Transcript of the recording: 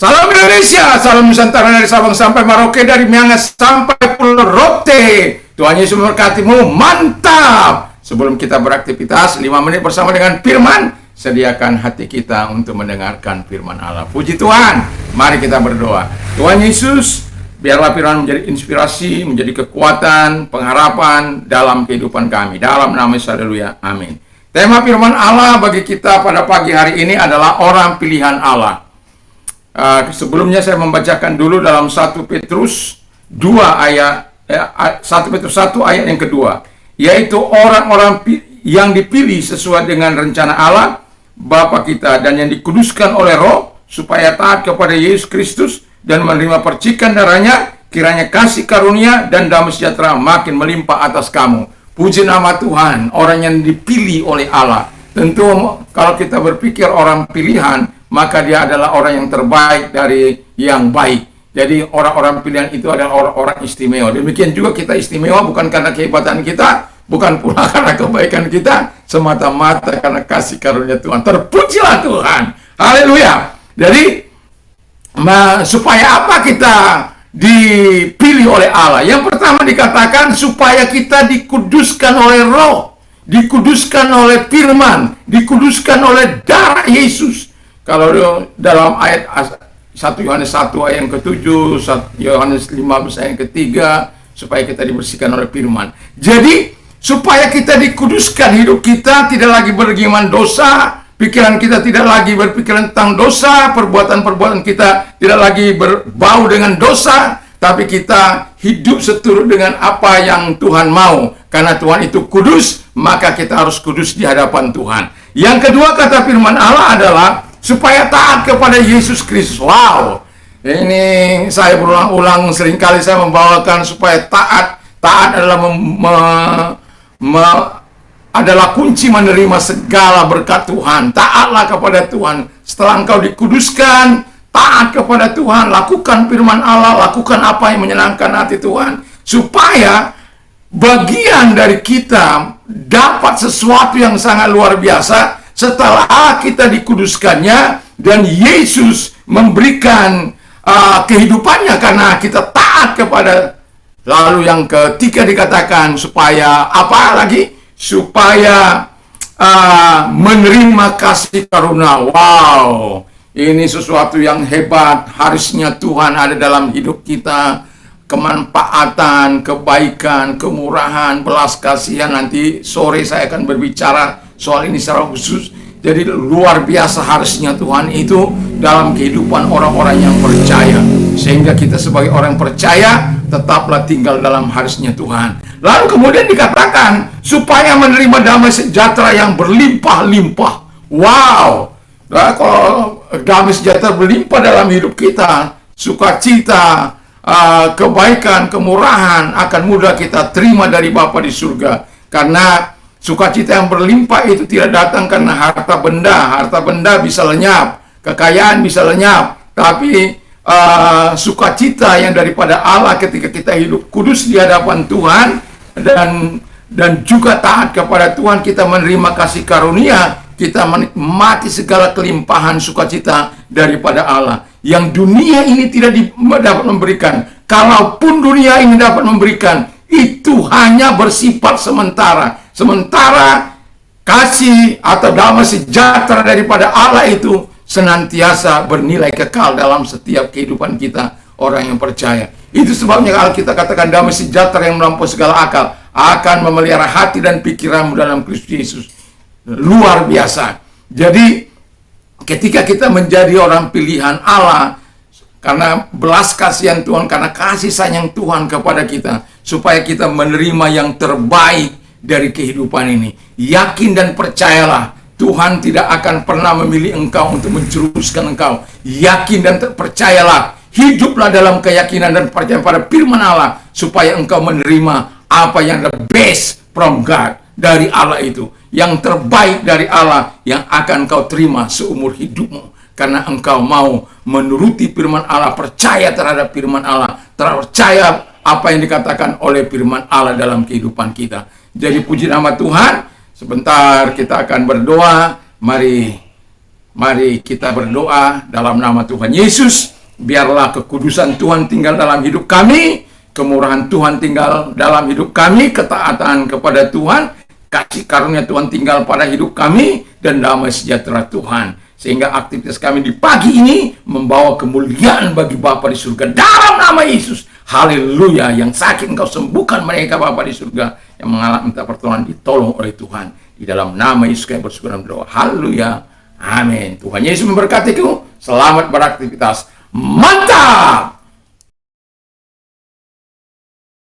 Salam Indonesia, salam Nusantara dari Sabang sampai Merauke, dari Miangas sampai Pulau Rote. Tuhan Yesus memberkatimu, mantap. Sebelum kita beraktivitas, 5 menit bersama dengan firman, sediakan hati kita untuk mendengarkan firman Allah. Puji Tuhan, mari kita berdoa. Tuhan Yesus, biarlah firman menjadi inspirasi, menjadi kekuatan, pengharapan dalam kehidupan kami. Dalam nama Yesus, haleluya, amin. Tema firman Allah bagi kita pada pagi hari ini adalah orang pilihan Allah. Sebelumnya saya membacakan dulu dalam 1 Petrus 2 ayat 1 Petrus 1 ayat yang kedua, yaitu orang-orang yang dipilih sesuai dengan rencana Allah Bapa kita dan yang dikuduskan oleh Roh supaya taat kepada Yesus Kristus dan menerima percikan darahnya, kiranya kasih karunia dan damai sejahtera makin melimpah atas kamu. Puji nama Tuhan, orang yang dipilih oleh Allah. Tentu kalau kita berpikir orang pilihan, maka dia adalah orang yang terbaik dari yang baik. Jadi orang-orang pilihan itu adalah orang-orang istimewa. Demikian juga kita istimewa bukan karena kehebatan kita, bukan pula karena kebaikan kita, semata-mata karena kasih karunia Tuhan. Terpujilah Tuhan. Haleluya. Jadi supaya apa kita dipilih oleh Allah? Yang pertama dikatakan supaya kita dikuduskan oleh Roh, dikuduskan oleh firman, dikuduskan oleh darah Yesus. Kalau dalam ayat 1 Yohanes 1 ayat yang ke-7, 1 Yohanes 15 ayat yang ke-3, supaya kita dibersihkan oleh firman. Jadi, supaya kita dikuduskan, hidup kita tidak lagi bergimana dosa, pikiran kita tidak lagi berpikiran tentang dosa, perbuatan-perbuatan kita tidak lagi berbau dengan dosa, tapi kita hidup seturut dengan apa yang Tuhan mau. Karena Tuhan itu kudus, maka kita harus kudus di hadapan Tuhan. Yang kedua kata firman Allah adalah supaya taat kepada Yesus Kristus. Wow, ini saya berulang-ulang, seringkali saya membawakan supaya taat. Taat adalah adalah kunci menerima segala berkat Tuhan. Taatlah kepada Tuhan. Setelah engkau dikuduskan, taat kepada Tuhan, lakukan firman Allah, lakukan apa yang menyenangkan hati Tuhan, supaya bagian dari kita dapat sesuatu yang sangat luar biasa setelah kita dikuduskannya dan Yesus memberikan kehidupannya karena kita taat kepada. Lalu yang ketiga dikatakan supaya apa lagi? Supaya menerima kasih karunia. Wow, ini sesuatu yang hebat. Harusnya Tuhan ada dalam hidup kita. Kemanfaatan, kebaikan, kemurahan, belas kasihan. Nanti sore saya akan berbicara soal ini secara khusus. Jadi luar biasa harusnya Tuhan itu dalam kehidupan orang-orang yang percaya. Sehingga kita sebagai orang percaya tetaplah tinggal dalam harusnya Tuhan. Lalu kemudian dikatakan supaya menerima damai sejahtera yang berlimpah-limpah. Wow, nah, kalau damai sejahtera berlimpah dalam hidup kita, sukacita, kebaikan, kemurahan akan mudah kita terima dari Bapa di surga. Karena sukacita yang berlimpah itu tidak datang karena harta benda. Harta benda bisa lenyap, kekayaan bisa lenyap, tapi sukacita yang daripada Allah ketika kita hidup kudus di hadapan Tuhan dan juga taat kepada Tuhan, kita menerima kasih karunia, kita menikmati segala kelimpahan sukacita daripada Allah yang dunia ini tidak dapat memberikan. Kalaupun dunia ini dapat memberikan, itu hanya bersifat sementara. Sementara kasih atau damai sejahtera daripada Allah itu senantiasa bernilai kekal dalam setiap kehidupan kita, orang yang percaya. Itu sebabnya kalau kita katakan damai sejahtera yang melampaui segala akal akan memelihara hati dan pikiranmu dalam Kristus Yesus. Luar biasa. Jadi ketika kita menjadi orang pilihan Allah karena belas kasihan Tuhan, karena kasih sayang Tuhan kepada kita, supaya kita menerima yang terbaik dari kehidupan ini. Yakin dan percayalah, Tuhan tidak akan pernah memilih engkau untuk menjuruskan engkau. Yakin dan percayalah, hiduplah dalam keyakinan dan percaya pada firman Allah, supaya engkau menerima apa yang the best from God, dari Allah itu. Yang terbaik dari Allah yang akan engkau terima seumur hidupmu. Karena engkau mau menuruti firman Allah, percaya terhadap firman Allah, percaya apa yang dikatakan oleh firman Allah dalam kehidupan kita. Jadi puji nama Tuhan. Sebentar kita akan berdoa. Mari Mari kita berdoa dalam nama Tuhan Yesus. Biarlah kekudusan Tuhan tinggal dalam hidup kami, kemurahan Tuhan tinggal dalam hidup kami, ketaatan kepada Tuhan, kasih karunia Tuhan tinggal pada hidup kami, dan damai sejahtera Tuhan. Sehingga aktivitas kami di pagi ini membawa kemuliaan bagi Bapa di surga. Dalam nama Yesus, haleluya. Yang sakit Engkau sembuhkan mereka, Bapa di surga. Yang mengalami minta pertolongan ditolong oleh Tuhan. Di dalam nama Yesus kami bersyukur dan berdoa. Haleluya. Amin. Tuhan Yesus memberkati kamu. Selamat beraktivitas. Mantap!